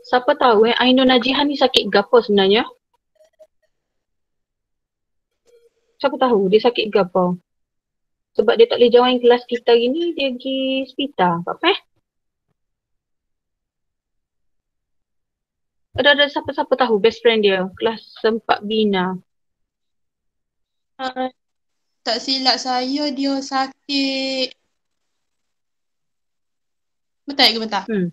Siapa tahu Ainun Najihan ni sakit gapo sebenarnya? Siapa tahu dia sakit gapo? Sebab dia tak boleh join kelas kita hari ni, dia pergi hospital. Apa Ada siapa-siapa tahu best friend dia, kelas 4 Bina. Ah, tak silap saya dia sakit. Betul ke betul? Hmm.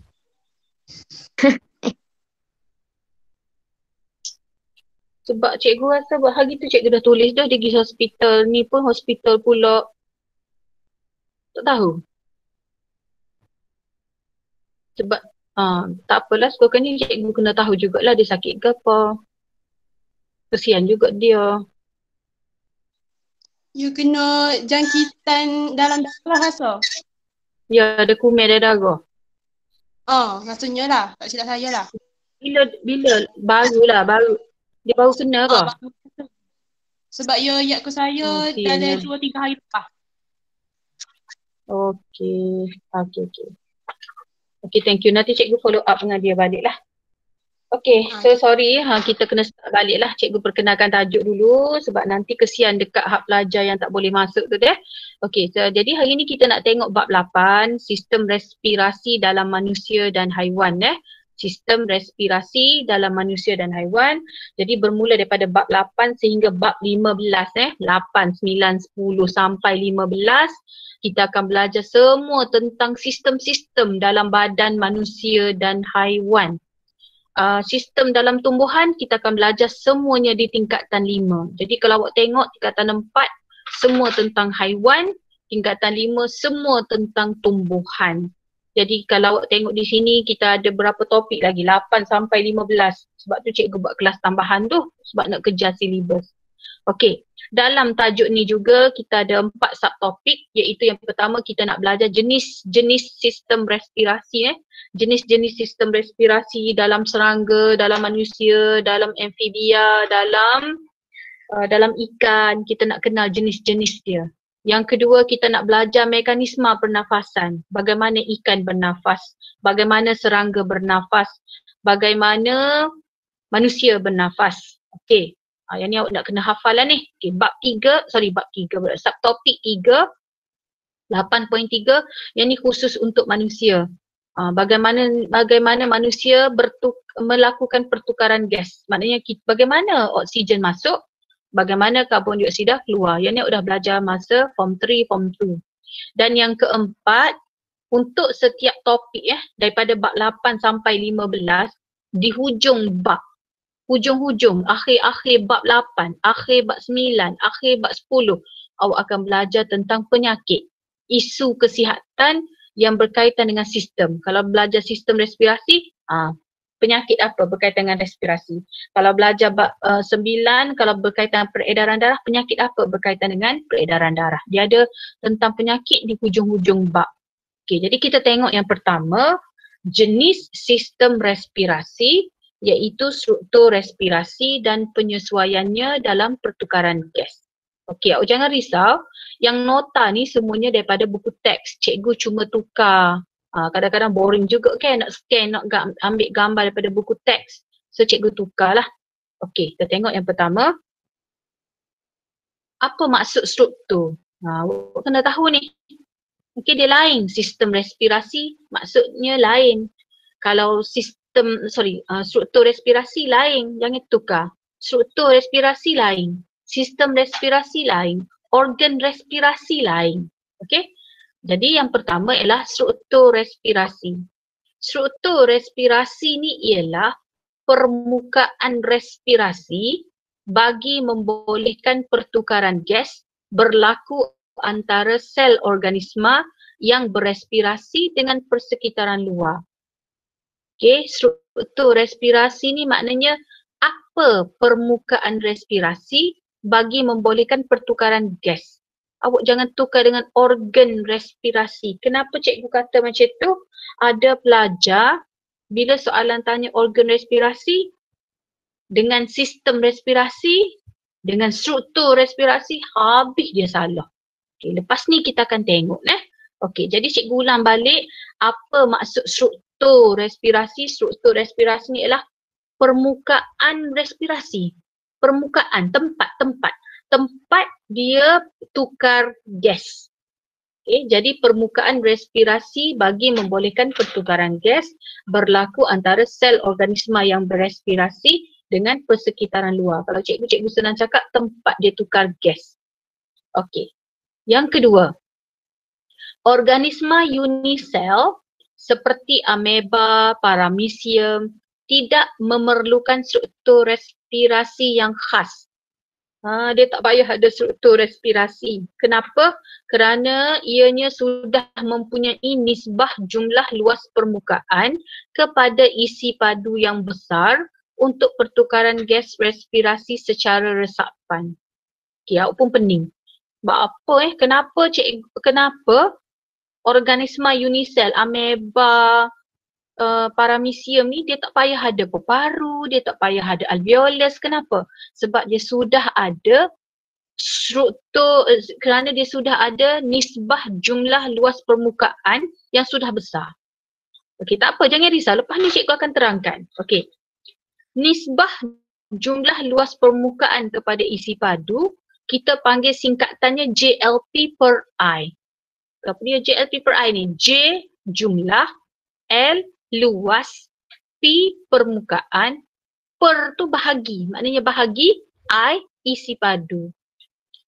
Sebab cikgu rasa hari tu cikgu dah tulis dah dia pergi hospital, ni pun hospital pula. Tak tahu. Sebab tak apalah, sekurang-kurangnya cikgu kena tahu jugalah dia sakit ke apa. Kesian juga dia. You kena jangkitan dalam darah rasa. Ya, ada kumen dia darah. Rasanya lah. Tak silap saya lah. Bila baru. Dia baru kena ke? Baru. Sebab ya ayat ke saya Oh, kesiannya. dalam 2-3 hari lepas. Okey. Okey. Okey, thank you. Nanti cikgu follow up dengan dia balik lah. Okay, so sorry, kita kena start balik lah. Cikgu perkenalkan tajuk dulu sebab nanti kesian dekat hak pelajar yang tak boleh masuk tu deh. Okay, so jadi hari ni kita nak tengok bab 8, sistem respirasi dalam manusia dan haiwan . Sistem respirasi dalam manusia dan haiwan. Jadi bermula daripada bab 8 sehingga bab 15 . 8, 9, 10 sampai 15. Kita akan belajar semua tentang sistem-sistem dalam badan manusia dan haiwan. Sistem dalam tumbuhan kita akan belajar semuanya di tingkatan 5. Jadi kalau awak tengok tingkatan 4 semua tentang haiwan, tingkatan 5 semua tentang tumbuhan. Jadi kalau awak tengok di sini kita ada berapa topik lagi, 8 sampai 15. Sebab tu cikgu buat kelas tambahan tu sebab nak kejar silibus. Okey, dalam tajuk ni juga kita ada 4 subtopik, iaitu yang pertama kita nak belajar jenis-jenis sistem respirasi . Jenis-jenis sistem respirasi dalam serangga, dalam manusia, dalam amfibia, dalam ikan, kita nak kenal jenis-jenis dia. Yang kedua kita nak belajar mekanisme pernafasan, bagaimana ikan bernafas, bagaimana serangga bernafas, bagaimana manusia bernafas. Okey. Yang ni awak nak kena hafal lah ni. Okay, subtopik 3, 8.3, yang ni khusus untuk manusia. Bagaimana manusia melakukan pertukaran gas. Maknanya bagaimana oksigen masuk, bagaimana karbon dioksida keluar. Yang ni awak dah belajar masa form 3, form 2. Dan yang keempat, untuk setiap topik daripada bab 8 sampai 15, di hujung bab, hujung-hujung, akhir bab 8, akhir bab 9, akhir bab 10, awak akan belajar tentang penyakit, isu kesihatan yang berkaitan dengan sistem. Kalau belajar sistem respirasi, penyakit apa berkaitan dengan respirasi. Kalau belajar bab 9, kalau berkaitan peredaran darah, penyakit apa berkaitan dengan peredaran darah. Dia ada tentang penyakit di hujung-hujung bab. Okey, jadi kita tengok yang pertama, jenis sistem respirasi, iaitu struktur respirasi dan penyesuaiannya dalam pertukaran gas. Okey, awak jangan risau. Yang nota ni semuanya daripada buku teks. Cikgu cuma tukar. Kadang-kadang boring juga kan nak scan, nak ambil gambar daripada buku teks. So cikgu tukarlah. Okey, kita tengok yang pertama. Apa maksud struktur? Awak kena tahu ni. Okey, dia lain. Sistem respirasi maksudnya lain. Kalau struktur respirasi lain, jangan tukar. Struktur respirasi lain, sistem respirasi lain, organ respirasi lain. Okey? Jadi yang pertama ialah struktur respirasi. Struktur respirasi ni ialah permukaan respirasi bagi membolehkan pertukaran gas berlaku antara sel organisma yang berespirasi dengan persekitaran luar. Okey, struktur respirasi ni maknanya apa permukaan respirasi bagi membolehkan pertukaran gas. Awak jangan tukar dengan organ respirasi. Kenapa cikgu kata macam tu? Ada pelajar bila soalan tanya organ respirasi dengan sistem respirasi, dengan struktur respirasi, habis dia salah. Okey, lepas ni kita akan tengok Okey, jadi cikgu ulang balik apa maksud struktur respirasi. Struktur respirasi ni ialah permukaan respirasi. Permukaan, tempat dia tukar gas. Okay, jadi permukaan respirasi bagi membolehkan pertukaran gas berlaku antara sel organisma yang berrespirasi dengan persekitaran luar. Kalau cikgu senang cakap, tempat dia tukar gas. Okey. Yang kedua, organisma unisel seperti ameba, paramecium tidak memerlukan struktur respirasi yang khas. Dia tak payah ada struktur respirasi. Kenapa? Kerana ianya sudah mempunyai nisbah jumlah luas permukaan kepada isi padu yang besar untuk pertukaran gas respirasi secara resapan. Okay, awak pun pening. Sebab apa kenapa organisma unisel, ameba, paramecium ni dia tak payah ada peparu, dia tak payah ada alveolus. Kenapa? Sebab dia sudah ada struktur, kerana dia sudah ada nisbah jumlah luas permukaan yang sudah besar. Okey, tak apa, jangan risau. Lepas ni cikgu akan terangkan. Okey. Nisbah jumlah luas permukaan kepada isi padu, kita panggil singkatannya JLP per I. Apa dia JLP per I ni? J jumlah, L luas, P permukaan, per tu bahagi. Maknanya bahagi, I isi padu.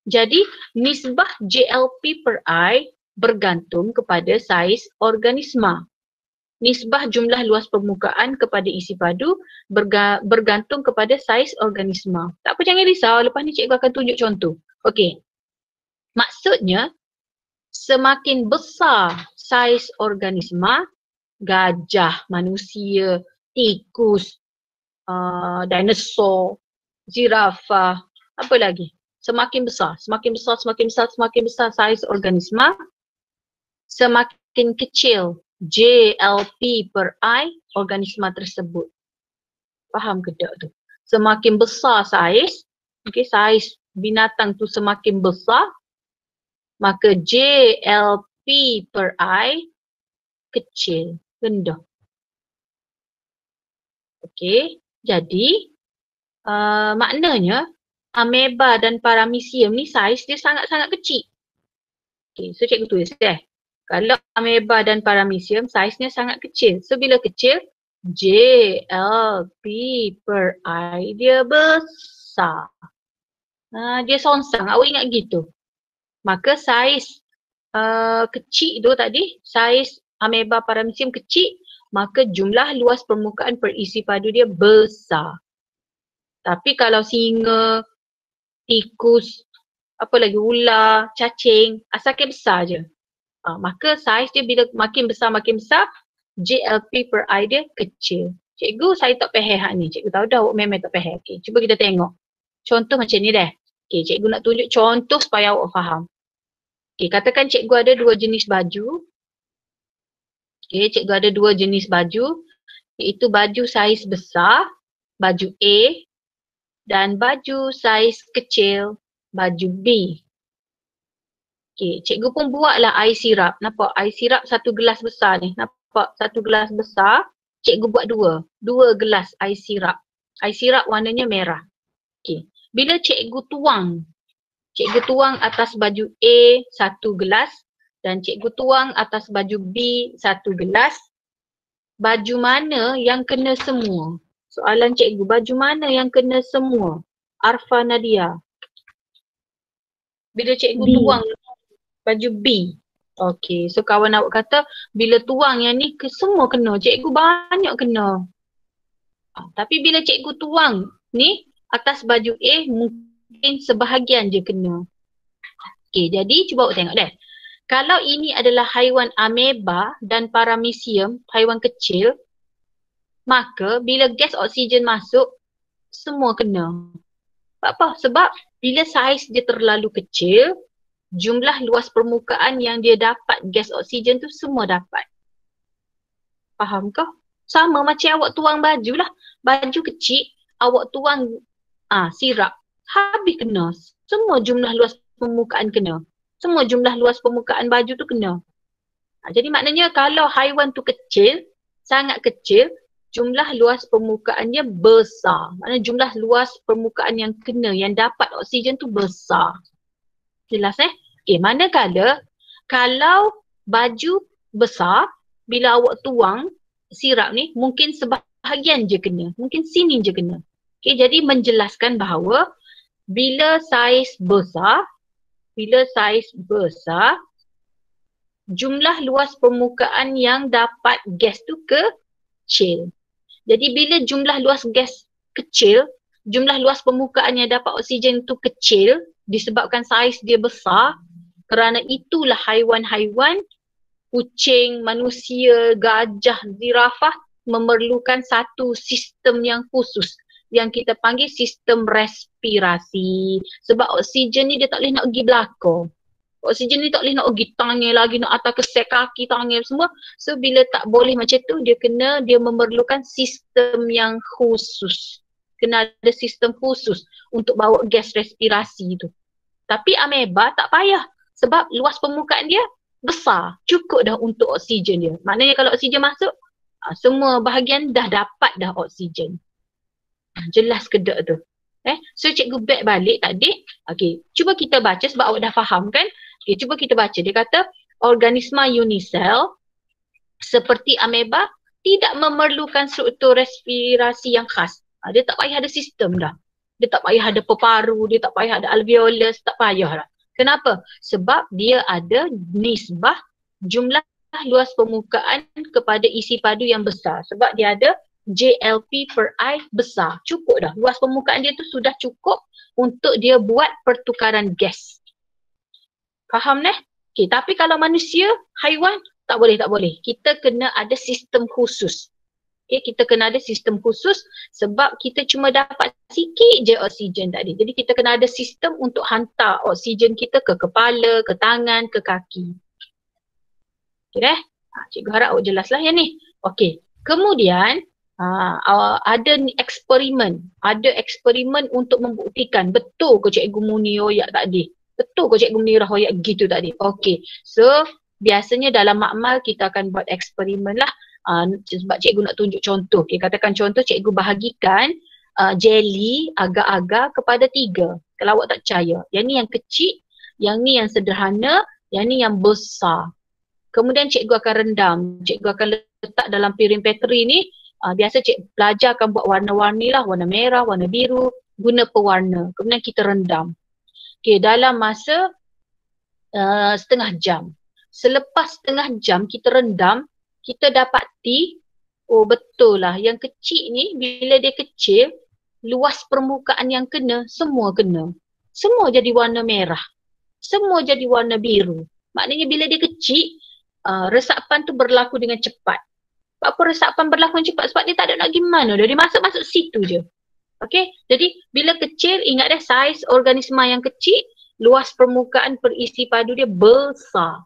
Jadi nisbah JLP per I bergantung kepada saiz organisma. Nisbah jumlah luas permukaan kepada isi padu bergantung kepada saiz organisma. Tak apa, jangan risau. Lepas ni cikgu akan tunjuk contoh. Okey. Maksudnya, semakin besar saiz organisma, gajah, manusia, tikus, dinosaur, zirafah, apa lagi? Semakin besar saiz organisma, semakin kecil JLP per I organisma tersebut. Faham ke tak tu? Semakin besar saiz, saiz binatang tu semakin besar, maka JLP per I kecil, rendah. Okey, jadi maknanya ameba dan paramecium ni saiz dia sangat-sangat kecil. Okey, so cikgu tulis kalau ameba dan paramecium saiznya sangat kecil. So bila kecil, JLP per I dia besar. Dia songsang, awak ingat gitu. Maka saiz kecil tu tadi, saiz ameba paramecium kecil, maka jumlah luas permukaan per isi padu dia besar. Tapi kalau singa, tikus, apa lagi, ular, cacing, asalkan besar je. Maka saiz dia bila makin besar, JLP per I dia kecil. Cikgu, saya tak faham hak ni. Cikgu tahu dah awak memang tak faham. Okay, cuba kita tengok. Contoh macam ni dah. Okay, cikgu nak tunjuk contoh supaya awak faham. Okay, katakan cikgu ada dua jenis baju. Okay, cikgu ada dua jenis baju. Iaitu baju saiz besar, baju A, dan baju saiz kecil, baju B. Okay, cikgu pun buatlah air sirap. Nampak air sirap satu gelas besar ni. Nampak satu gelas besar, cikgu buat dua gelas air sirap. Air sirap warnanya merah. Okay. Bila cikgu tuang atas baju A satu gelas dan cikgu tuang atas baju B satu gelas, baju mana yang kena semua? Soalan cikgu, baju mana yang kena semua? Arfa Nadia. Bila cikgu tuang baju B. Okey, so kawan awak kata bila tuang yang ni semua kena, cikgu banyak kena. Tapi bila cikgu tuang ni atas baju A mungkin sebahagian je kena. Okey, jadi cuba awak tengok deh. Kalau ini adalah haiwan ameba dan paramecium, haiwan kecil, maka bila gas oksigen masuk, semua kena. Sebab apa? Sebab bila saiz dia terlalu kecil, jumlah luas permukaan yang dia dapat gas oksigen tu semua dapat. Faham kah? Sama macam awak tuang baju lah. Baju kecil, awak tuang sirap, habis kena. Semua jumlah luas permukaan kena. Semua jumlah luas permukaan baju tu kena. Jadi maknanya kalau haiwan tu kecil, sangat kecil, jumlah luas permukaannya besar. Maksudnya jumlah luas permukaan yang kena, yang dapat oksigen tu besar. Jelas Okay, manakala kalau baju besar, bila awak tuang sirap ni, mungkin sebahagian je kena. Mungkin sini je kena. Okay, jadi menjelaskan bahawa bila saiz besar, jumlah luas permukaan yang dapat gas tu kecil. Jadi bila jumlah luas gas kecil, jumlah luas permukaan yang dapat oksigen tu kecil disebabkan saiz dia besar, kerana itulah haiwan-haiwan, kucing, manusia, gajah, zirafah memerlukan satu sistem yang khusus yang kita panggil sistem respirasi. Sebab oksigen ni dia tak boleh nak pergi belakang. Oksigen ni tak boleh nak pergi tangan lagi, nak atas kesek kaki, tangan semua. So bila tak boleh macam tu, dia memerlukan sistem yang khusus. Kena ada sistem khusus untuk bawa gas respirasi tu. Tapi ameba tak payah sebab luas permukaan dia besar. Cukup dah untuk oksigen dia. Maknanya kalau oksigen masuk, semua bahagian dah dapat dah oksigen. Jelas ke tak tu? So cikgu back balik tadi. Okay, cuba kita baca sebab awak dah faham kan? Okay, cuba kita baca. Dia kata organisma unisel seperti ameba tidak memerlukan struktur respirasi yang khas. Dia tak payah ada sistem dah. Dia tak payah ada peparu, dia tak payah ada alveolus, tak payah lah. Kenapa? Sebab dia ada nisbah jumlah luas permukaan kepada isi padu yang besar. Sebab dia ada JLP per I besar. Cukup dah. Luas permukaan dia tu sudah cukup untuk dia buat pertukaran gas. Faham neh? Okay, tapi kalau manusia, haiwan, tak boleh. Kita kena ada sistem khusus. Okay, kita kena ada sistem khusus sebab kita cuma dapat sikit je oksigen tadi. Jadi kita kena ada sistem untuk hantar oksigen kita ke kepala, ke tangan, ke kaki. Okay, cikgu harap awak jelaslah yang ni. Okay, kemudian ada eksperimen. Ada eksperimen untuk membuktikan betul ke cikgu Muni royak tadi. Betul ke cikgu Muni royak gitu tadi. Okay, so biasanya dalam makmal kita akan buat eksperimen lah. Sebab cikgu nak tunjuk contoh. Okay, katakan contoh cikgu bahagikan jelly agar-agar kepada 3. Kalau awak tak percaya. Yang ni yang kecil, yang ni yang sederhana, yang ni yang besar. Kemudian cikgu akan rendam. Cikgu akan letak dalam piring petri ni. Biasa pelajar akan buat warna-warni lah. Warna merah, warna biru. Guna pewarna. Kemudian kita rendam. Okay, dalam masa setengah jam. Selepas setengah jam kita rendam, kita dapati, oh betul lah, yang kecil ni bila dia kecil, luas permukaan yang kena, semua kena. Semua jadi warna merah. Semua jadi warna biru. Maknanya bila dia kecil, resapan tu berlaku dengan cepat. Apa resapan berlaku dengan cepat? Sebab dia tak ada nak pergi mana dah. Dia masuk situ je. Okay, jadi bila kecil, ingat dah saiz organisma yang kecil, luas permukaan perisi padu dia besar.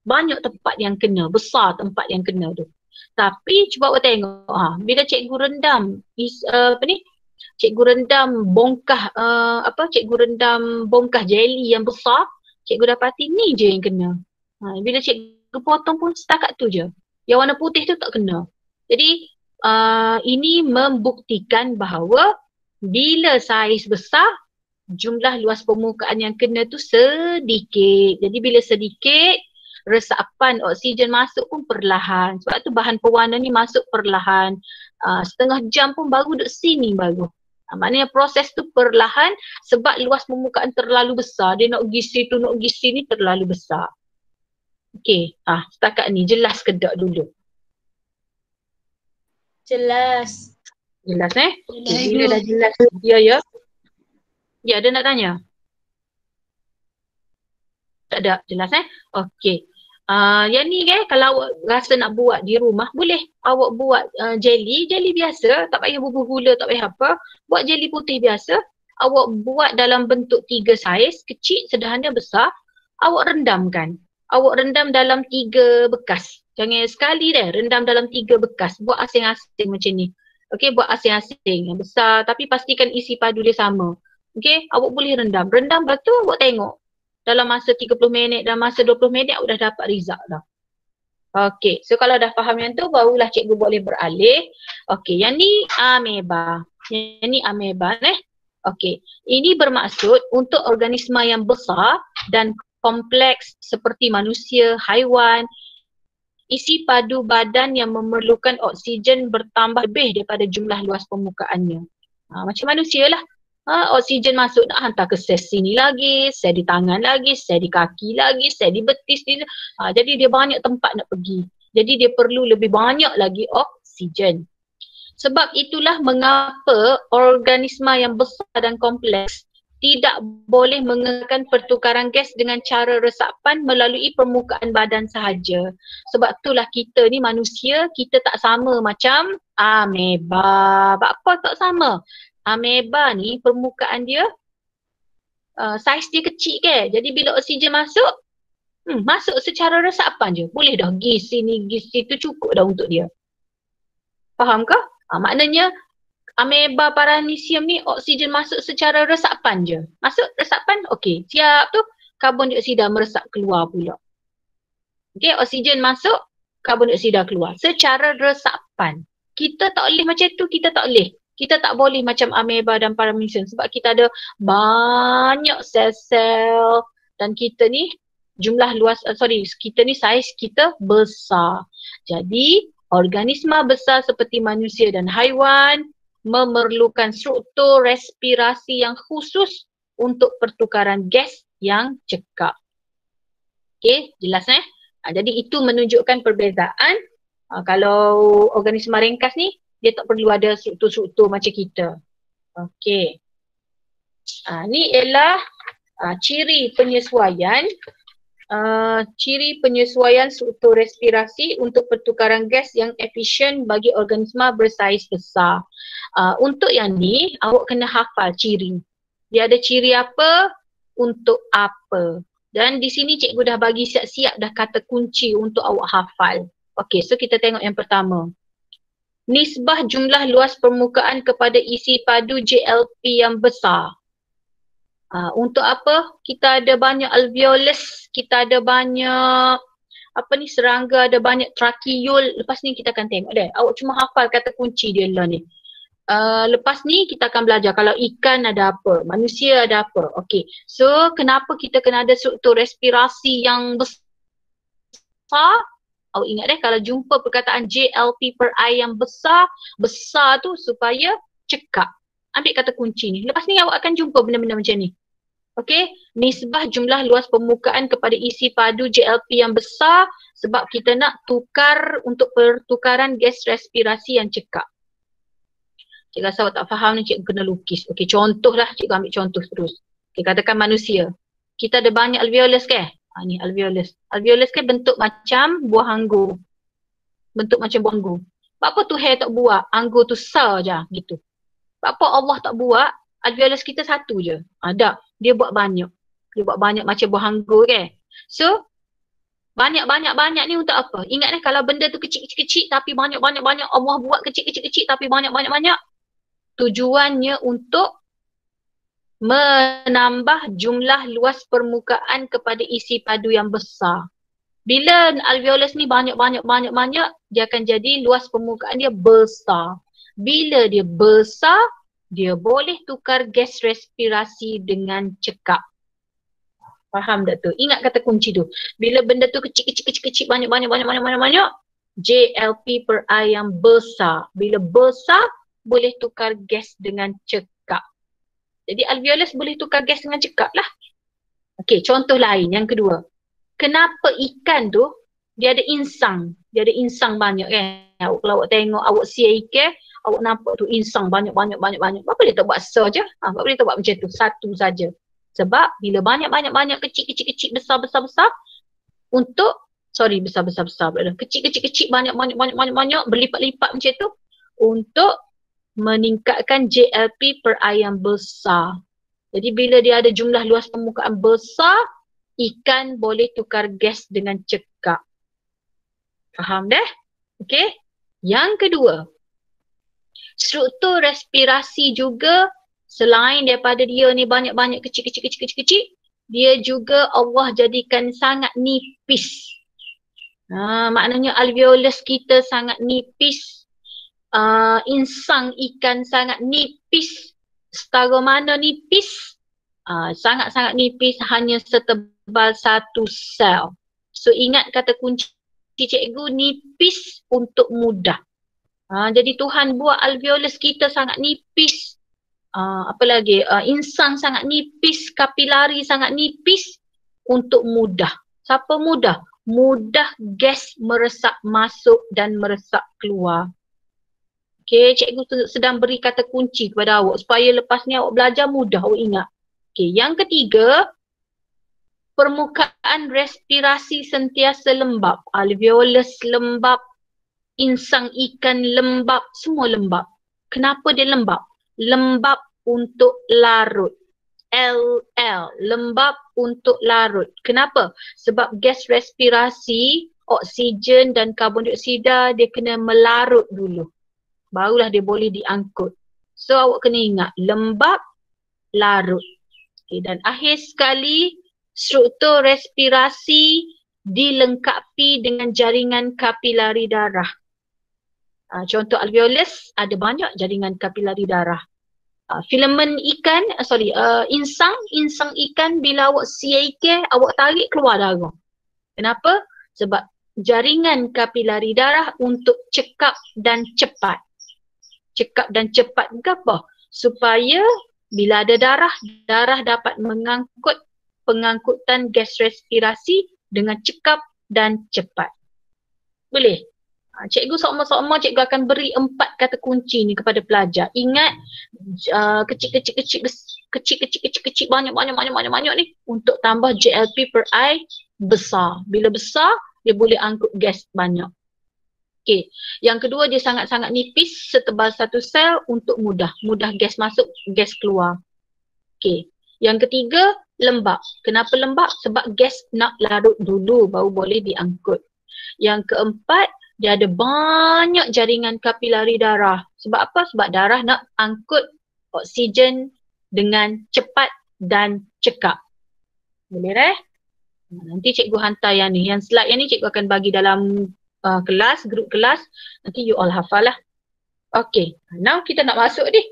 Banyak tempat yang kena, besar tempat yang kena tu. Tapi cuba awak tengok, bila cikgu rendam, cikgu rendam bongkah, cikgu rendam bongkah jelly yang besar, cikgu dapati ni je yang kena. Bila cikgu potong pun setakat tu je. Yang warna putih tu tak kena. Jadi ini membuktikan bahawa bila saiz besar, jumlah luas permukaan yang kena tu sedikit. Jadi bila sedikit, resapan oksigen masuk pun perlahan. Sebab tu bahan pewarna ni masuk perlahan. Setengah jam pun baru duduk sini baru. Maknanya proses tu perlahan sebab luas permukaan terlalu besar. Dia nak pergi situ, nak pergi sini terlalu besar. Okey, setakat ni jelas ke tak dulu? Jelas. Jelas Okay, bila dah jelas dia ya? Ya, ada nak tanya? Tak ada, jelas Okey. Yang ni kalau awak rasa nak buat di rumah, boleh awak buat jelly biasa, tak payah bubur gula, tak payah apa. Buat jelly putih biasa, awak buat dalam bentuk 3 saiz, kecil, sederhana, besar. Awak rendamkan. Awak rendam dalam 3 bekas. Jangan sekali rendam dalam 3 bekas. Buat asing-asing macam ni. Okey, buat asing-asing yang besar tapi pastikan isi padu dia sama. Okey, awak boleh rendam. Rendam lepas tu awak tengok. Dalam masa 30 minit, dalam masa 20 minit awak dah dapat result dah. Okey, so kalau dah faham yang tu barulah cikgu boleh beralih. Okey, yang ni ameba. Yang ni ameba Okey, ini bermaksud untuk organisma yang besar dan kompleks seperti manusia, haiwan, isi padu badan yang memerlukan oksigen bertambah lebih daripada jumlah luas permukaannya. Macam manusia lah. Oksigen masuk nak hantar ke sel sini lagi, sel di tangan lagi, sel di kaki lagi, sel di betis. Jadi dia banyak tempat nak pergi. Jadi dia perlu lebih banyak lagi oksigen. Sebab itulah mengapa organisma yang besar dan kompleks tidak boleh mengekalkan pertukaran gas dengan cara resapan melalui permukaan badan sahaja. Sebab itulah kita ni manusia, kita tak sama macam ameba. Apa tak sama? Ameba ni permukaan dia, saiz dia kecil ke? Jadi bila oksigen masuk, masuk secara resapan je. Boleh dah gis sini, gis situ, cukup dah untuk dia. Faham ke? Maknanya ameba paramecium ni oksigen masuk secara resapan je. Masuk resapan, okey. Siap tu, karbon dioksida meresap keluar pula. Okey, oksigen masuk, karbon dioksida keluar. Secara resapan. Kita tak boleh macam tu, kita tak boleh. Kita tak boleh macam ameba dan paramecium sebab kita ada banyak sel-sel dan kita ni kita ni saiz kita besar. Jadi, organisma besar seperti manusia dan haiwan memerlukan struktur respirasi yang khusus untuk pertukaran gas yang cekap. Okey, jelas jadi itu menunjukkan perbezaan. Kalau organisma ringkas ni, dia tak perlu ada struktur-struktur macam kita. Okey. Ni ialah ciri penyesuaian. Ciri penyesuaian struktur respirasi untuk pertukaran gas yang efisien bagi organisma bersaiz besar. Untuk yang ni, awak kena hafal ciri. Dia ada ciri apa, untuk apa. Dan di sini cikgu dah bagi siap-siap dah kata kunci untuk awak hafal. Okey, so kita tengok yang pertama. Nisbah jumlah luas permukaan kepada isi padu JLP yang besar. Untuk apa? Kita ada banyak alveolus, kita ada banyak serangga, ada banyak tracheole. Lepas ni kita akan tengok deh. Awak cuma hafal kata kunci dia lah ni. Lepas ni kita akan belajar kalau ikan ada apa, manusia ada apa. Okey. So kenapa kita kena ada struktur respirasi yang besar? Awak ingat kalau jumpa perkataan JLP per I yang besar, besar tu supaya cekap. Ambil kata kunci ni. Lepas ni awak akan jumpa benda-benda macam ni. Okey, nisbah jumlah luas permukaan kepada isi padu JLP yang besar sebab kita nak tukar untuk pertukaran gas respirasi yang cekap. Cikgu rasa awak tak faham ni, cikgu kena lukis. Okey, contohlah, cikgu ambil contoh terus. Okey, katakan manusia. Kita ada banyak alveolus ke? Ni alveolus. Alveolus ke bentuk macam buah anggur. Bentuk macam buah anggur. Sebab apa Tuhan tak buat anggur tu besar je gitu? Sebab apa Allah tak buat alveolus kita satu je? Ada. Dia buat banyak. Dia buat banyak macam buah anggur ke? So, banyak-banyak-banyak ni untuk apa? Ingat kalau benda tu kecil-kecil tapi banyak-banyak-banyak Allah buat kecil-kecil tapi banyak-banyak-banyak. Tujuannya untuk menambah jumlah luas permukaan kepada isi padu yang besar. Bila alveolus ni banyak-banyak-banyak-banyak, dia akan jadi luas permukaan dia besar. Bila dia besar, dia boleh tukar gas respirasi dengan cekap. Faham tak tu? Ingat kata kunci tu. Bila benda tu kecil-kecil banyak-banyak-banyak-banyak, JLP per I yang besar. Bila besar, boleh tukar gas dengan cekap. Jadi alveolus boleh tukar gas dengan cekap lah. Okey, contoh lain yang kedua. Kenapa ikan tu dia ada insang? Dia ada insang banyak kan? Kalau awak tengok awak siap ikan, awak nampak tu insang banyak-banyak-banyak-banyak. Kenapa dia tak buat saja? Kenapa dia tak buat macam tu? Satu saja. Sebab bila banyak-banyak-banyak kecil-kecil besar-besar-besar untuk besar-besar-besar. Kecil-kecil banyak-banyak-banyak berlipat-lipat macam tu untuk meningkatkan JLP per I yang besar. Jadi bila dia ada jumlah luas permukaan besar, ikan boleh tukar gas dengan cekap. Faham dah? Okey. Yang kedua, struktur respirasi juga selain daripada dia ni banyak-banyak kecil-kecil, dia juga Allah jadikan sangat nipis. Maknanya alveolus kita sangat nipis. Insang ikan sangat nipis. Setara mana nipis? Sangat-sangat nipis, hanya setebal satu sel. So ingat kata kunci cikgu, nipis untuk mudah. Jadi Tuhan buat alveolus kita sangat nipis. Apa lagi? Insang sangat nipis, kapilari sangat nipis untuk mudah. Siapa mudah? Mudah gas meresap masuk dan meresap keluar. Okay, cikgu sedang beri kata kunci kepada awak supaya lepas ni awak belajar mudah awak ingat. Okay, yang ketiga, permukaan respirasi sentiasa lembab. Alveolus lembab, insang ikan lembab, semua lembab. Kenapa dia lembab? Lembab untuk larut. LL, lembab untuk larut. Kenapa? Sebab gas respirasi, oksigen dan karbon dioksida dia kena melarut dulu. Barulah dia boleh diangkut. So awak kena ingat, lembab, larut. Okay, dan akhir sekali, struktur respirasi dilengkapi dengan jaringan kapilari darah. Contoh alveolus ada banyak jaringan kapilari darah. Filamen ikan, insang ikan bila awak siaikan, awak tarik keluar darah. Kenapa? Sebab jaringan kapilari darah untuk cekap dan cepat. Cekap dan cepat apa? Supaya bila ada darah, darah dapat mengangkut pengangkutan gas respirasi dengan cekap dan cepat. Boleh? Cikgu sama-sama cikgu akan beri 4 kata kunci ni kepada pelajar. Ingat kecil banyak ni untuk tambah JLP per I besar. Bila besar dia boleh angkut gas banyak. Okey. Yang kedua dia sangat-sangat nipis setebal satu sel untuk mudah gas masuk, gas keluar. Okey. Yang ketiga lembab. Kenapa lembab? Sebab gas nak larut dulu baru boleh diangkut. Yang keempat, dia ada banyak jaringan kapilari darah. Sebab apa? Sebab darah nak angkut oksigen dengan cepat dan cekap. Boleh nanti cikgu hantar yang ni. Yang slide yang ni cikgu akan bagi dalam kelas, grup kelas. Nanti you all hafal lah. Okay, now kita nak masuk ni.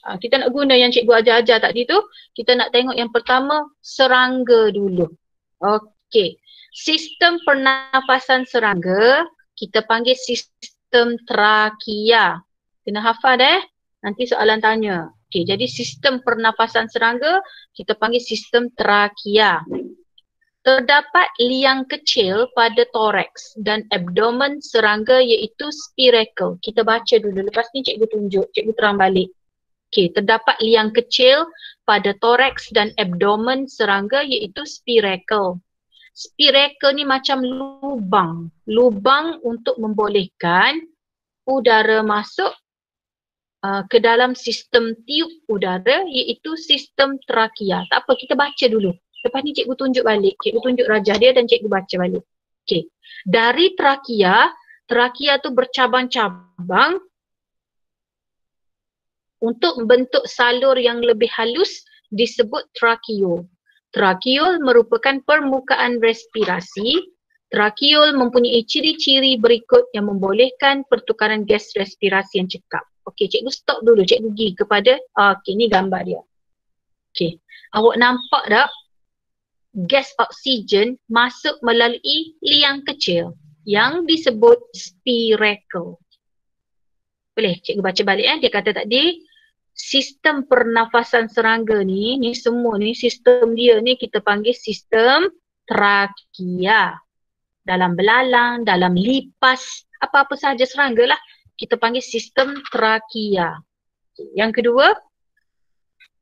Kita nak guna yang cikgu ajar-ajar tadi tu. Kita nak tengok yang pertama, serangga dulu. Okay. Sistem pernafasan serangga, kita panggil sistem trakea. Kena hafal nanti soalan tanya. Okay, jadi sistem pernafasan serangga, kita panggil sistem trakea. Terdapat liang kecil pada toraks dan abdomen serangga iaitu spiracle. Kita baca dulu, lepas ni cikgu tunjuk, cikgu terang balik. Okay, terdapat liang kecil pada toraks dan abdomen serangga iaitu spiracle. Spiracle ni macam lubang. Lubang untuk membolehkan udara masuk ke dalam sistem tiup udara iaitu sistem trakea. Tak apa, kita baca dulu. Lepas ni cikgu tunjuk balik. Cikgu tunjuk rajah dia dan cikgu baca balik. Okay. Dari trakea tu bercabang-cabang untuk membentuk salur yang lebih halus disebut trakeol. Trakeol merupakan permukaan respirasi. Trakeol mempunyai ciri-ciri berikut yang membolehkan pertukaran gas respirasi yang cekap. Okey, cikgu stop dulu. Cikgu pergi kepada, okey, ni gambar dia. Okey, awak nampak tak? Gas oksigen masuk melalui liang kecil yang disebut spiracle. Boleh cikgu baca balik Dia kata tadi, sistem pernafasan serangga ni semua ni sistem dia ni kita panggil sistem trakea. Dalam belalang, dalam lipas, apa-apa sahaja serangga lah, kita panggil sistem trakea. Yang kedua,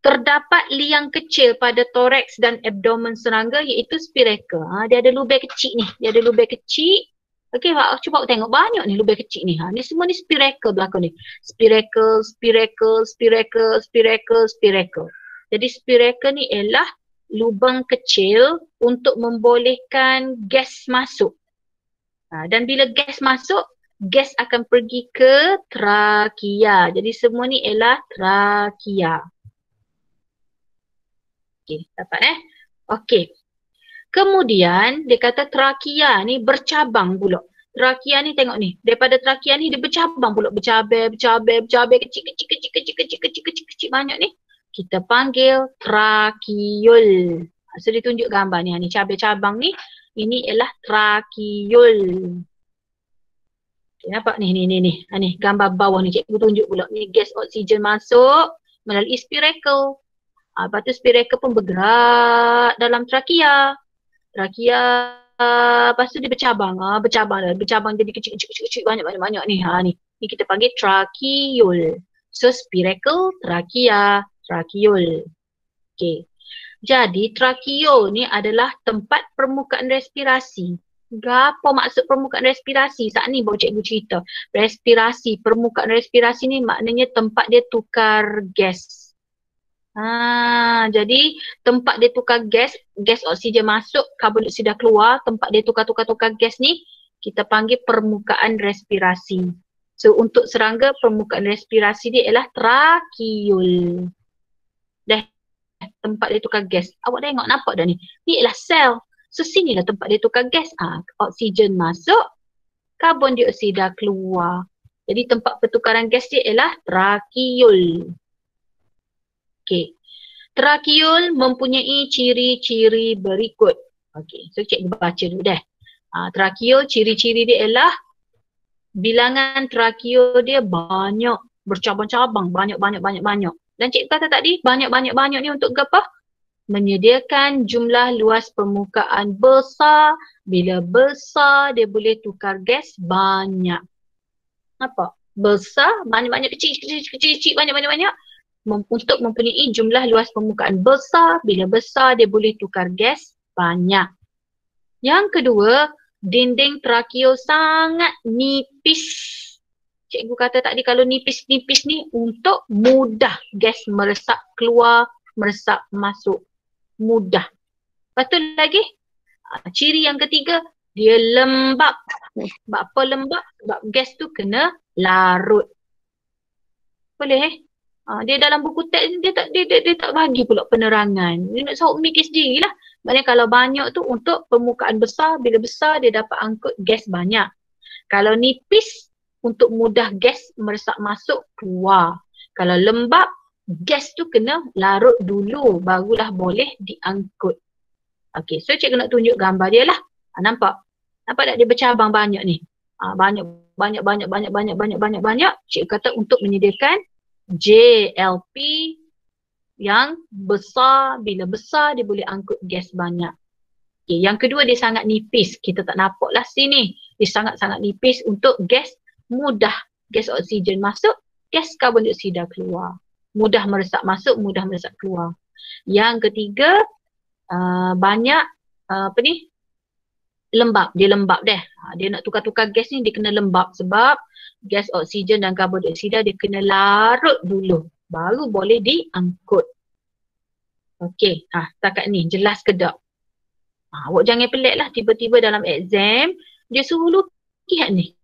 terdapat liang kecil pada toraks dan abdomen serangga iaitu spiracle. Dia ada lubang kecil ni, dia ada lubang kecil. Okey, cuba awak tengok banyak ni lubang kecil ni. Ni semua ni spiracle belakang ni. Spiracle. Jadi spiracle ni ialah lubang kecil untuk membolehkan gas masuk. Dan bila gas masuk, gas akan pergi ke trakea. Jadi semua ni ialah trakea. Okey, dapat Okey. Kemudian dia kata trakea ni bercabang pula. Trakea ni tengok ni, daripada trakea ni dia bercabang pula, bercabai kecil banyak ni. Kita panggil trakiul. So dia tunjuk gambar ni, ni cabai cabang ni, ini ialah trakiul. Okay, nampak ni, ni gambar bawah ni cikgu tunjuk pula. Ni gas oksigen masuk melalui spiracle. Lepas tu spiracle pun bergerak dalam trakea. Trakea, lepas tu dia bercabang. Bercabang jadi kecil banyak ni. Ni kita panggil trakiul. So spiracle, trakea, trakiul. Okay. Jadi trakeo ni adalah tempat permukaan respirasi. Apa maksud permukaan respirasi? Saat ni baru cikgu cerita. Respirasi, permukaan respirasi ni maknanya tempat dia tukar gas. Jadi tempat dia tukar gas oksigen masuk, karbon dioksida keluar, tempat dia tukar gas ni kita panggil permukaan respirasi. So untuk serangga permukaan respirasi dia ialah trakiul. Tempat dia tukar gas. Awak tengok nampak dah ni. Ni ialah sel. So sinilah tempat dia tukar gas. Oksigen masuk, karbon dioksida keluar. Jadi tempat pertukaran gas dia ialah trakiul. Okey. Trakiul mempunyai ciri-ciri berikut. Okey, so cikgu baca dulu dah. Trakiul, ciri-ciri dia ialah bilangan trakiul dia banyak, bercabang-cabang, banyak. Dan cikgu kata tadi, banyak ni untuk apa? Menyediakan jumlah luas permukaan besar. Bila besar, dia boleh tukar gas banyak. Apa? Besar, banyak, kecil, banyak. Untuk mempunyai jumlah luas permukaan besar, bila besar dia boleh tukar gas banyak. Yang kedua, dinding trakeo sangat nipis. Cikgu kata tadi kalau nipis-nipis ni untuk mudah gas meresap keluar, meresap masuk. Mudah. Lepas tu lagi, ciri yang ketiga, dia lembab. Sebab apa lembab? Sebab gas tu kena larut. Boleh dia dalam buku teks dia tak bagi pula penerangan. Dia nak suruh mikir sendirilah. Maknanya kalau banyak tu untuk permukaan besar, bila besar dia dapat angkut gas banyak. Kalau nipis untuk mudah gas meresap masuk keluar. Kalau lembab, gas tu kena larut dulu barulah boleh diangkut. Okey, so cikgu nak tunjuk gambar dia lah. Nampak? Nampak tak dia bercabang banyak ni? Banyak. Cikgu kata untuk menyediakan JLP yang besar, bila besar dia boleh angkut gas banyak. Okay, yang kedua dia sangat nipis, kita tak nampak lah sini. Dia sangat-sangat nipis untuk gas mudah. Gas oksigen masuk, gas karbon dioksida keluar. Mudah meresap masuk, mudah meresap keluar. Yang ketiga, banyak lembab. Dia lembab deh. Dia nak tukar-tukar gas ni dia kena lembab sebab gas oksigen dan karbon dioksida dia kena larut dulu baru boleh diangkut. Okey, setakat ni jelas ke tak? Awak jangan pelik lah tiba-tiba dalam exam dia suruh lukis ni.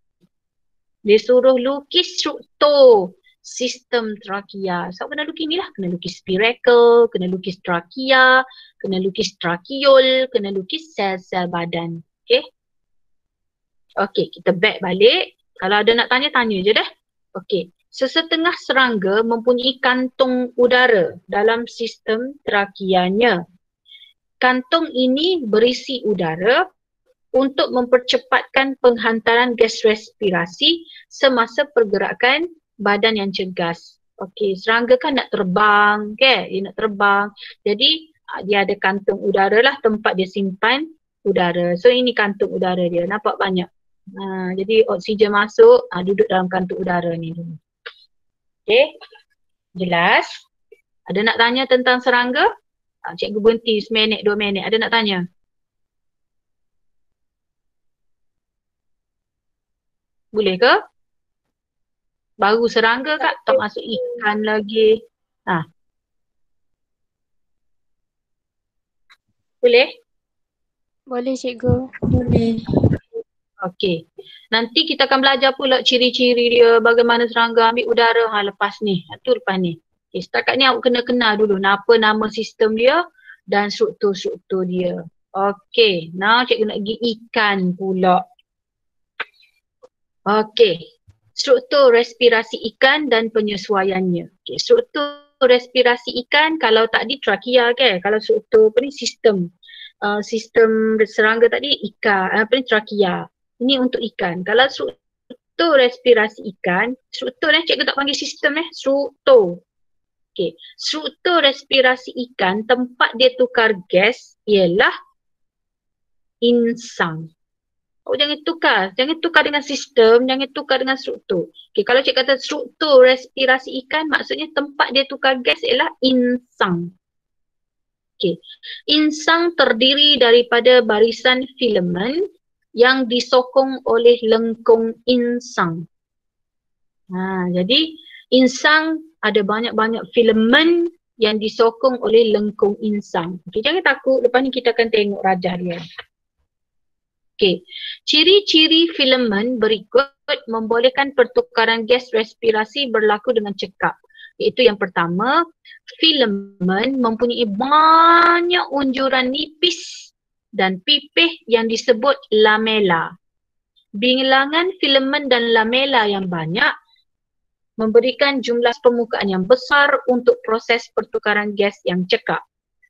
Dia suruh lukis struktur sistem trakea. So kena lukis ni lah, kena lukis spiracle, kena lukis trakea, kena lukis trakiul, kena lukis sel-sel badan. Okey. Okey, kita back balik. Kalau ada nak tanya, tanya je dah. Okey. Sesetengah serangga mempunyai kantung udara dalam sistem trakeanya. Kantung ini berisi udara untuk mempercepatkan penghantaran gas respirasi semasa pergerakan badan yang cegas. Okey, serangga kan nak terbang, okay? Dia nak terbang. Jadi, dia ada kantung udara lah, tempat dia simpan udara. So, ini kantung udara dia. Nampak banyak. Jadi oksigen masuk, duduk dalam kantung udara ni dulu. Okey, jelas? Ada nak tanya tentang serangga? Cikgu berhenti seminit, 2 minit. Ada nak tanya? Boleh ke? Baru serangga kak, tak masuk ikan lagi. Boleh? Boleh cikgu. Boleh. Okey. Nanti kita akan belajar pula ciri-ciri dia, bagaimana serangga ambil udara lepas ni. Itu lepas ni. Okay, setakat ni awak kena kenal dulu apa nama sistem dia dan struktur-struktur dia. Okey, now cikgu nak pergi ikan pula. Okey, struktur respirasi ikan dan penyesuaiannya. Okey, struktur respirasi ikan kalau tadi trachea kan, kalau struktur apa ni sistem sistem serangga tadi ikan apa ni trachea. Ini untuk ikan. Kalau struktur respirasi ikan, struktur cikgu tak panggil sistem struktur. Okey, struktur respirasi ikan tempat dia tukar gas ialah insang. Oh, jangan tukar dengan sistem, jangan tukar dengan struktur. Okey, kalau cikgu kata struktur respirasi ikan maksudnya tempat dia tukar gas ialah insang. Okey, insang terdiri daripada barisan filamen yang disokong oleh lengkung insang. Jadi insang ada banyak-banyak filamen yang disokong oleh lengkung insang. Okey, jangan takut, lepas ni kita akan tengok rajah dia. Okey, ciri-ciri filamen berikut membolehkan pertukaran gas respirasi berlaku dengan cekap. Iaitu yang pertama, filamen mempunyai banyak unjuran nipis dan pipih yang disebut lamela. Bilangan filamen dan lamela yang banyak memberikan jumlah permukaan yang besar untuk proses pertukaran gas yang cekap.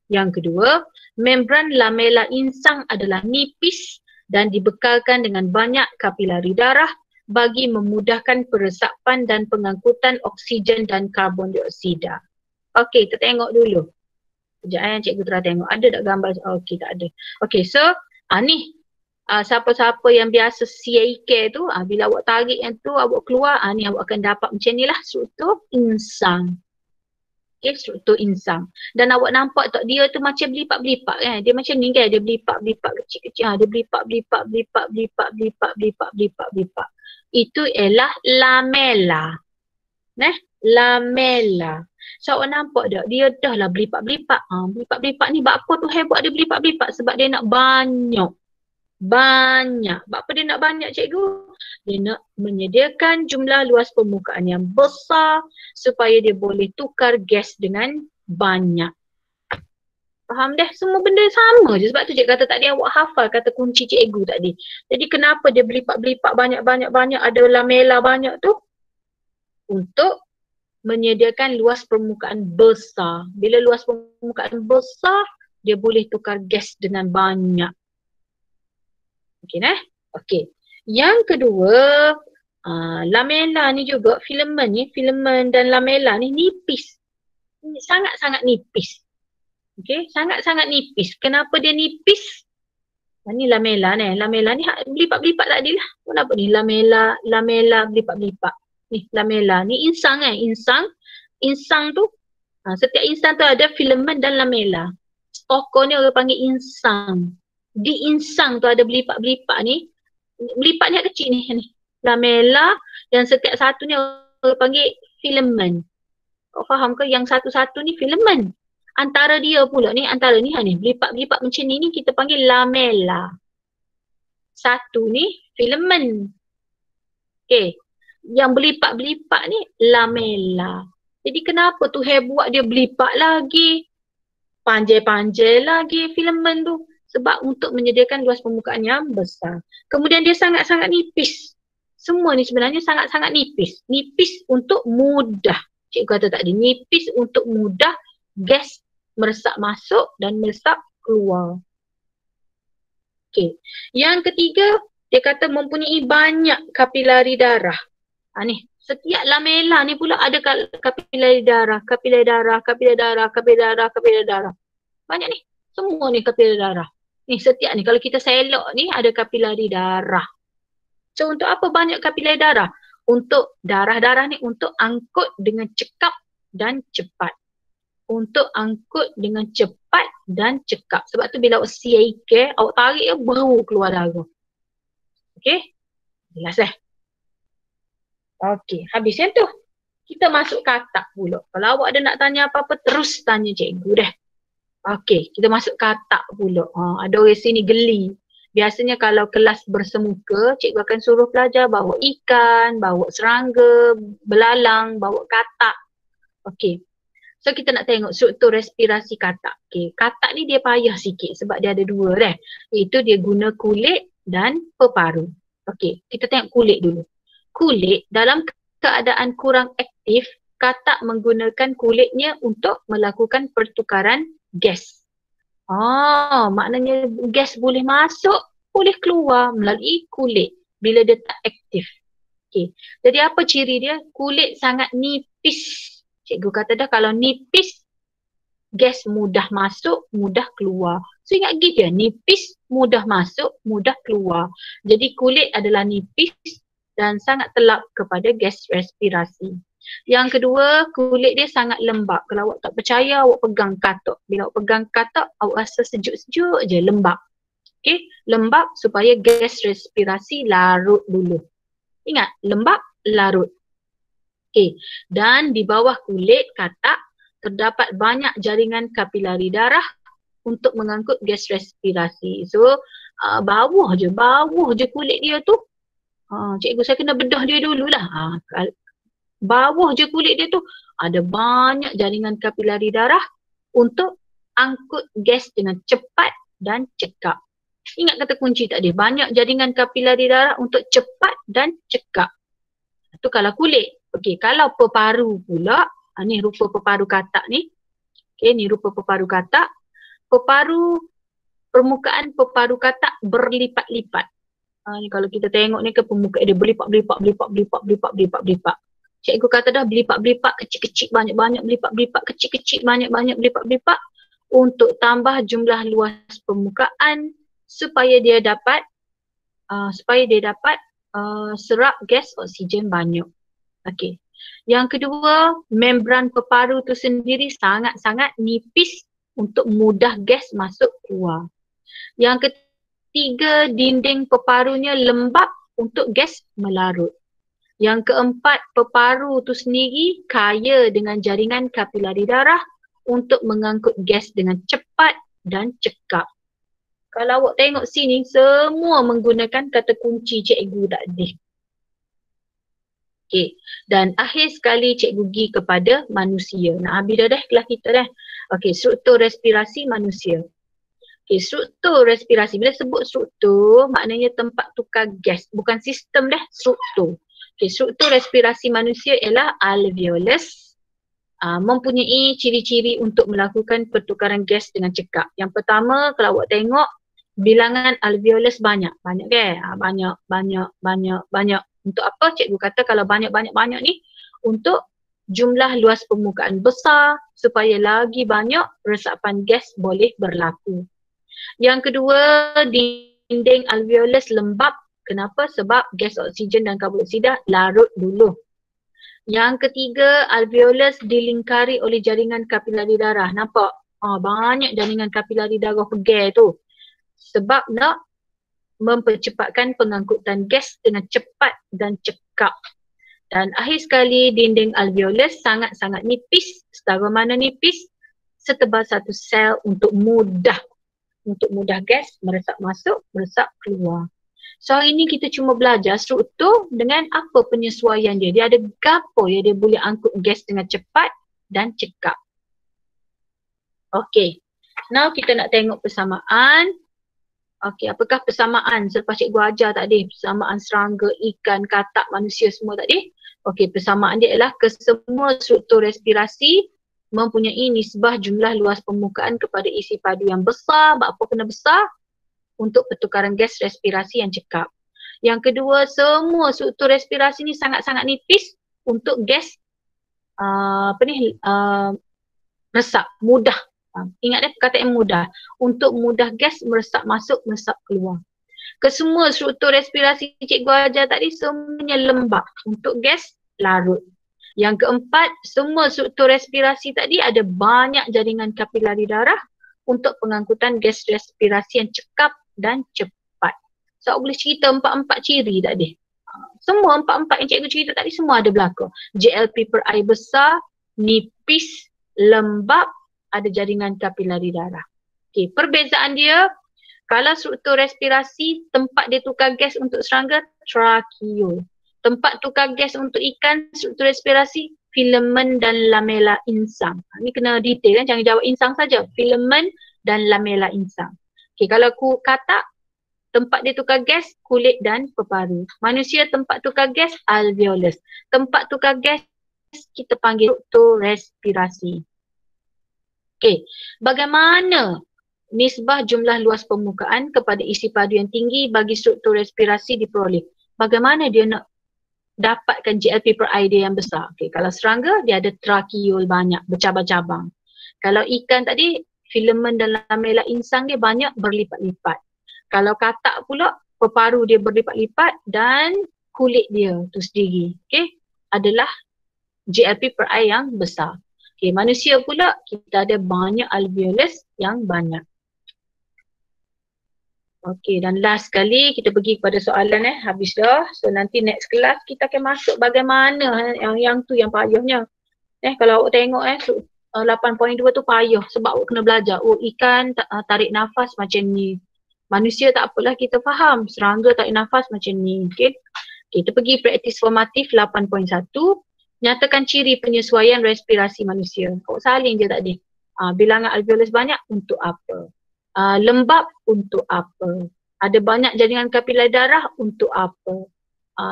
Yang kedua, membran lamela insang adalah nipis dan dibekalkan dengan banyak kapilari darah bagi memudahkan peresapan dan pengangkutan oksigen dan karbon dioksida. Okey, kita tengok dulu. Sekejap cikgu telah tengok. Ada tak gambar? Okey, tak ada. Okey, so ni siapa-siapa yang biasa CIK tu, bila awak tarik yang tu, awak keluar, ni awak akan dapat macam ni lah struktur insang. Okay, struktur insang. Dan awak nampak tak dia tu macam belipak-belipak kan. Dia macam ni kan, dia belipak-belipak kecil-kecil. Dia belipak-belipak. Itu ialah lamela. Lamela. So awak nampak tak, dia dah lah belipak-belipak. Belipak-belipak ni buat apa tu buat dia belipak-belipak? Sebab dia nak banyak. Buat apa dia nak banyak cikgu? Dia nak menyediakan jumlah luas permukaan yang besar supaya dia boleh tukar gas dengan banyak. Faham dah? Semua benda sama je. Sebab tu cikgu kata tadi awak hafal kata kunci cikgu tadi. Jadi kenapa dia belipak-belipak banyak-banyak ada lamela banyak tu? Untuk menyediakan luas permukaan besar. Bila luas permukaan besar, dia boleh tukar gas dengan banyak. Okey Okey. Yang kedua, lamela ni juga filamen dan lamela ni nipis. Sangat-sangat nipis. Okey, sangat-sangat nipis. Kenapa dia nipis? Ni lamela ni. Lamela ni belipak-belipak tadi lah. Kenapa ni? Lamela belipak-belipak. Ni lamela. Ni insang Insang tu, setiap insang tu ada filamen dan lamela. Stokor ni orang panggil insang. Di insang tu ada belipak-belipak ni. Belipak ni kecil ni. Lamela dan setiap satu ni orang panggil filamen. Kau faham ke? Yang satu-satu ni filamen. Antara dia pula ni, belipak-belipak macam ni kita panggil lamela. Satu ni filamen. Okay. Yang belipak-belipak ni lamela. Jadi kenapa tu buat dia belipak lagi? Panjai-panjai lagi filamen tu. Sebab untuk menyediakan luas permukaan yang besar. Kemudian dia sangat-sangat nipis. Semua ni sebenarnya sangat-sangat nipis. Nipis untuk mudah. Cikgu kata tadi, nipis untuk mudah gas meresap masuk dan meresap keluar. Okey. Yang ketiga, dia kata mempunyai banyak kapilari darah. Ni, setiap lamela ni pula ada kapilari darah. Banyak ni. Semua ni kapilari darah. Ni setiap ni, kalau kita selok ni ada kapilari darah. So untuk apa banyak kapilari darah? Untuk darah-darah ni untuk angkut dengan cekap dan cepat. Untuk angkut dengan cepat dan cekap. Sebab tu bila awak CIK, awak tarik baru keluar darah. Okey? Jelas Okey, habis yang tu. Kita masuk katak pula. Kalau awak ada nak tanya apa-apa, terus tanya cikgu dah. Okey, kita masuk katak pula. Ada orang sini geli. Biasanya kalau kelas bersemuka, cikgu akan suruh pelajar bawa ikan, bawa serangga, belalang, bawa katak. Okey. So kita nak tengok struktur respirasi katak. Okay, katak ni dia payah sikit sebab dia ada dua dah. Iaitu dia guna kulit dan peparu. Okay, kita tengok kulit dulu. Kulit dalam keadaan kurang aktif, katak menggunakan kulitnya untuk melakukan pertukaran gas. Maknanya gas boleh masuk, boleh keluar melalui kulit bila dia tak aktif. Okay. Jadi apa ciri dia? Kulit sangat nipis. Cikgu kata dah kalau nipis, gas mudah masuk, mudah keluar. So ingat gitu ya, nipis, mudah masuk, mudah keluar. Jadi kulit adalah nipis dan sangat telap kepada gas respirasi. Yang kedua, kulit dia sangat lembap. Kalau awak tak percaya, awak pegang katak. Bila awak pegang katak, awak rasa sejuk-sejuk je, lembap. Okay, lembap supaya gas respirasi larut dulu. Ingat, lembap, larut. Okay, dan di bawah kulit katak terdapat banyak jaringan kapilari darah untuk mengangkut gas respirasi. So, bawah je kulit dia tu. Cikgu saya kena bedah dia dululah. Bawah je kulit dia tu ada banyak jaringan kapilari darah untuk angkut gas dengan cepat dan cekap. Ingat kata kunci tadi, banyak jaringan kapilari darah untuk cepat dan cekap. Itu kalau kulit. Okey, kalau peparu pula, ni rupa peparu katak ni. Okey, ni rupa peparu katak. Permukaan peparu katak berlipat-lipat. Ni kalau kita tengok ni ke permukaan dia berlipat-lipat. Cikgu kata dah berlipat-lipat kecil-kecil banyak-banyak, berlipat-lipat kecil-kecil banyak-banyak, berlipat-lipat untuk tambah jumlah luas permukaan supaya dia dapat serap gas oksigen banyak. Okey. Yang kedua, membran peparu tu sendiri sangat-sangat nipis untuk mudah gas masuk keluar. Yang ketiga, dinding peparunya lembap untuk gas melarut. Yang keempat, peparu tu sendiri kaya dengan jaringan kapilari darah untuk mengangkut gas dengan cepat dan cekap. Kalau awak tengok sini, semua menggunakan kata kunci cikgu tadi. Okay. Dan akhir sekali cikgu pergi kepada manusia. Nak habis dah kelas kita dah. Okay, struktur respirasi manusia. Okay, struktur respirasi. Bila sebut struktur, maknanya tempat tukar gas. Bukan sistem dah, struktur. Okay, struktur respirasi manusia ialah alveolus. Mempunyai ciri-ciri untuk melakukan pertukaran gas dengan cekap. Yang pertama, kalau awak tengok, bilangan alveolus banyak. Banyak ke? Banyak. Untuk apa? Cikgu kata kalau banyak-banyak ni untuk jumlah luas permukaan besar supaya lagi banyak resapan gas boleh berlaku. Yang kedua, dinding alveolus lembap. Kenapa? Sebab gas oksigen dan karbon dioksida larut dulu. Yang ketiga, alveolus dilingkari oleh jaringan kapilari darah. Nampak? Banyak jaringan kapilari darah pegal tu. Sebab nak mempercepatkan pengangkutan gas dengan cepat dan cekap. Dan akhir sekali, dinding alveolus sangat-sangat nipis. Setara mana nipis? Setebal satu sel untuk mudah gas meresap masuk, meresap keluar. So hari ni kita cuma belajar struktur dengan apa penyesuaian dia. Dia ada gapo ya dia boleh angkut gas dengan cepat dan cekap. Okay. Now kita nak tengok persamaan. Okey, apakah persamaan selepas cikgu ajar tadi? Persamaan serangga, ikan, katak, manusia semua tadi. Okey, persamaan dia ialah kesemua struktur respirasi mempunyai nisbah jumlah luas permukaan kepada isi padu yang besar. Apa kena besar? Untuk pertukaran gas respirasi yang cekap. Yang kedua, semua struktur respirasi ni sangat-sangat nipis untuk gas resap, mudah. Ingat dia perkataan mudah. Untuk mudah gas meresap masuk, meresap keluar. Kesemua struktur respirasi cikgu ajar tadi semuanya lembap untuk gas larut. Yang keempat, semua struktur respirasi tadi ada banyak jaringan kapilari darah untuk pengangkutan gas respirasi yang cekap dan cepat. So, boleh cerita empat-empat ciri tadi. Semua empat-empat yang cikgu cerita tadi semua ada berlaku. JLP per air besar, nipis, lembap, ada jaringan kapilari darah. Okey, perbezaan dia, kalau struktur respirasi, tempat dia tukar gas untuk serangga, trakeol. Tempat tukar gas untuk ikan, struktur respirasi, filamen dan lamela insang. Ni kena detail kan, jangan jawab insang saja. Filamen dan lamela insang. Okey, kalau katak, tempat dia tukar gas, kulit dan peparu. Manusia tempat tukar gas, alveolus. Tempat tukar gas kita panggil struktur respirasi. Okey, bagaimana nisbah jumlah luas permukaan kepada isi padu yang tinggi bagi struktur respirasi diperoleh? Bagaimana dia nak dapatkan GLP per I dia yang besar? Okey, kalau serangga dia ada trakiul banyak, bercabang-cabang. Kalau ikan tadi, filamen dan lamela insang dia banyak berlipat-lipat. Kalau katak pula, peparu dia berlipat-lipat dan kulit dia tu sendiri, okey, adalah GLP per I yang besar. Okay, manusia pula kita ada banyak alveolus yang banyak. Okay, dan last sekali kita pergi kepada soalan habis dah. So nanti next class kita akan masuk bagaimana yang tu yang payahnya. Kalau awak tengok 8.2 tu payah sebab awak kena belajar. Oh, ikan tarik nafas macam ni. Manusia tak apalah kita faham. Serangga tarik nafas macam ni. Okay. Kita pergi praktis formatif 8.1. Nyatakan ciri penyesuaian respirasi manusia. Awak saling je tadi. Bilangan alveolus banyak untuk apa? Lembab untuk apa? Ada banyak jaringan kapilar darah untuk apa?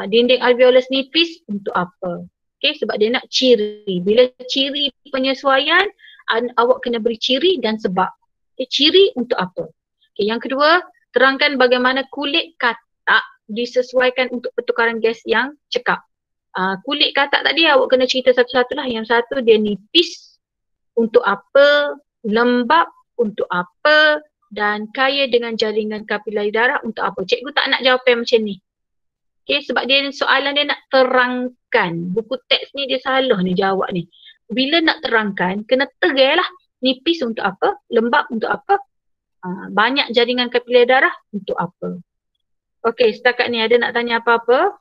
Dinding alveolus nipis untuk apa? Okay, sebab dia nak ciri. Bila ciri penyesuaian, awak kena beri ciri dan sebab. Okay, ciri untuk apa? Okay, yang kedua, terangkan bagaimana kulit katak disesuaikan untuk pertukaran gas yang cekap. Kulit katak tadi awak kena cerita satu-satu lah. Yang satu dia nipis untuk apa, lembab untuk apa dan kaya dengan jaringan kapilari darah untuk apa. Cikgu tak nak jawapan macam ni. Okay, sebab dia soalan dia nak terangkan. Buku teks ni dia salah ni jawab ni. Bila nak terangkan, kena tegai lah. Nipis untuk apa, lembab untuk apa, banyak jaringan kapilari darah untuk apa. Okay, setakat ni ada nak tanya apa-apa?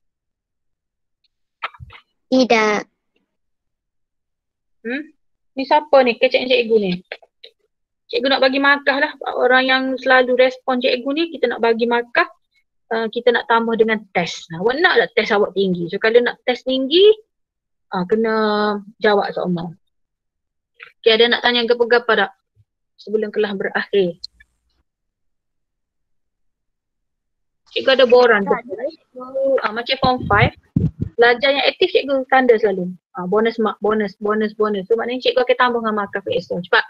Tidak. Ni siapa ni? Kecek cikgu ni. Cikgu nak bagi markah lah. Orang yang selalu respon cikgu ni, kita nak bagi markah. Kita nak tambah dengan test. Awak nak tak test awak tinggi? So kalau nak test tinggi, kena jawab soalan. Okay, ada nak tanya gapa-gapa tak? Sebelum kelas berakhir. Cikgu ada boran tu. Macam form 5. Belajar yang aktif cikgu tanda selalu. Bonus mark, bonus. So maknanya cikgu akan tambah dengan markah PSO. Cepat.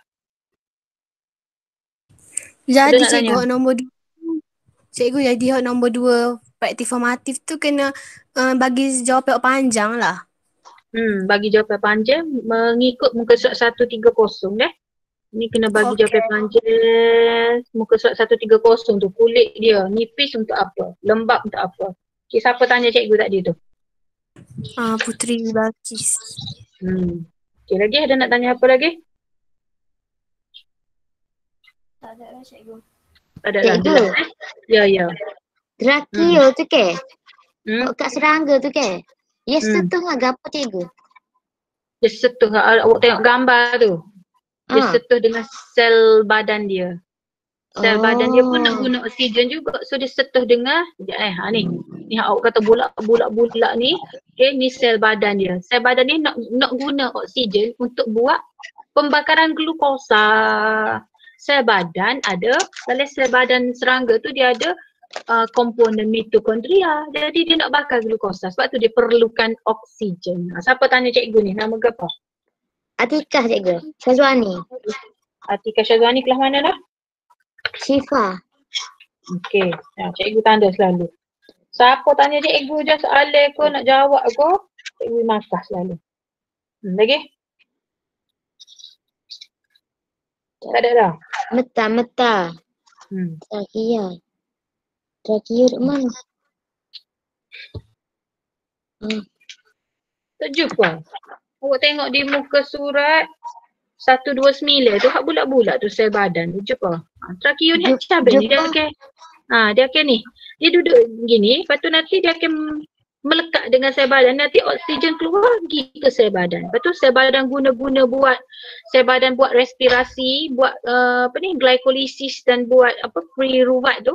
Jadi cikgu nombor 2. Cikgu jadi nombor 2 praktik formatif tu kena bagi jawapan panjang lah. Bagi jawapan panjang mengikut muka surat 130 deh. Ni kena bagi jawapan panjang muka surat 130 tu. Kulit dia nipis untuk apa? Lembab untuk apa? Okay, siapa tanya cikgu tadi tu? Putri Balkis. Okay, lagi ada nak tanya apa lagi? Tak ada lah cikgu. Tak ada lah. Ya. Drakio tu ke? Kat serangga tu ke? Ya setuh lah gapo cikgu? Dia setuh, awak tengok gambar tu. Dia setuh dengan sel badan dia. Sel badan dia pun nak guna oksigen juga. So dia setuh dengan ni awak kata bulat-bulat ni. Okay, ni sel badan dia. Sel badan ni nak guna oksigen untuk buat pembakaran glukosa. Sel badan ada, dalam sel badan serangga tu dia ada komponen mitokondria. Jadi dia nak bakar glukosa. Sebab tu dia perlukan oksigen. Siapa tanya cikgu ni? Nama ke apa? Atikah cikgu. Syazwani. Atikah Syazwani kelas mana dah? Syifa. Okey. Cikgu tanda selalu. Siapa tanya cikgu je soalan aku nak jawab aku, cikgu markah selalu. Lagi? Tak ada dah? Meta. Trakio di mana? Tak jumpa. Awak tengok di muka surat 129 tu hak bulat-bulat tu sel badan tu jumpa. Trakio ni cabai ni dia akan dia akan ni. Dia duduk gini, lepas tu nanti dia akan melekat dengan sel badan, nanti oksigen keluar pergi ke sel badan. Lepas tu sel badan guna buat sel badan buat respirasi, buat glikolisis dan buat pyruvate tu.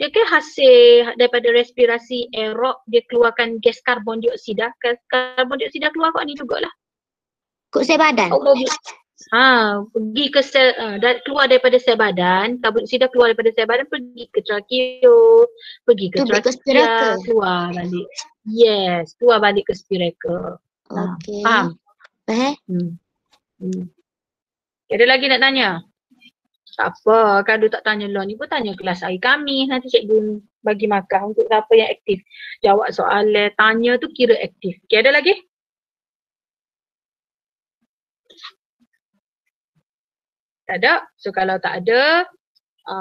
Dia kan hasil daripada respirasi aerob, dia keluarkan gas karbon dioksida. Karbon dioksida keluar kat ni jugalah. Kok sel badan? Pergi ke sel, keluar daripada sel badan, karbon dioksida keluar daripada sel badan, pergi ke trakeo, pergi ke trakea, keluar balik. Yes, keluar balik ke spirakel. Okey. Faham? Ada lagi nak tanya? Tak apa, kalau tak tanya law ni pun tanya kelas hari kami. Nanti cikgu bagi markah untuk siapa yang aktif. Jawab soalan, tanya tu kira aktif. Okey, ada lagi? Tak ada. So kalau tak ada,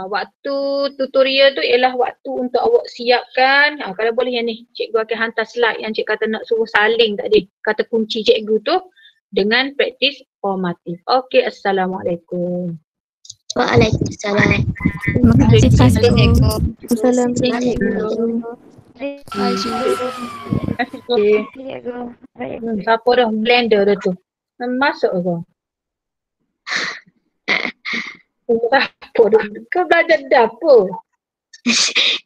waktu tutorial tu ialah waktu untuk awak siapkan. Kalau boleh yang ni, cikgu akan hantar slide yang cikgu kata nak suruh saling tadi. Kata kunci cikgu tu dengan praktis formatif. Okey, Assalamualaikum. Waalaikumsalam. Terima kasih cikgu. Assalamualaikum. Siapa dah blender dah tu? Masuk ke? Dapur tu. Kau belajar dapur?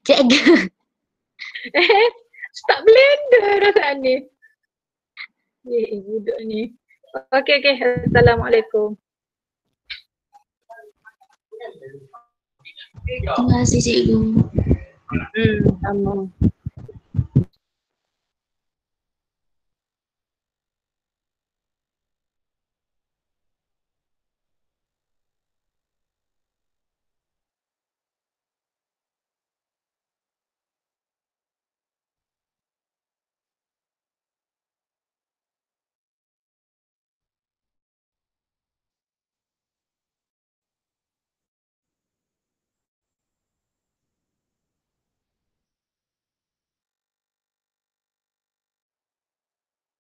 Cikgu. Start blender dah saat ni. Budak ni. Okey. Assalamualaikum. Terima kasih cikgu. Sama.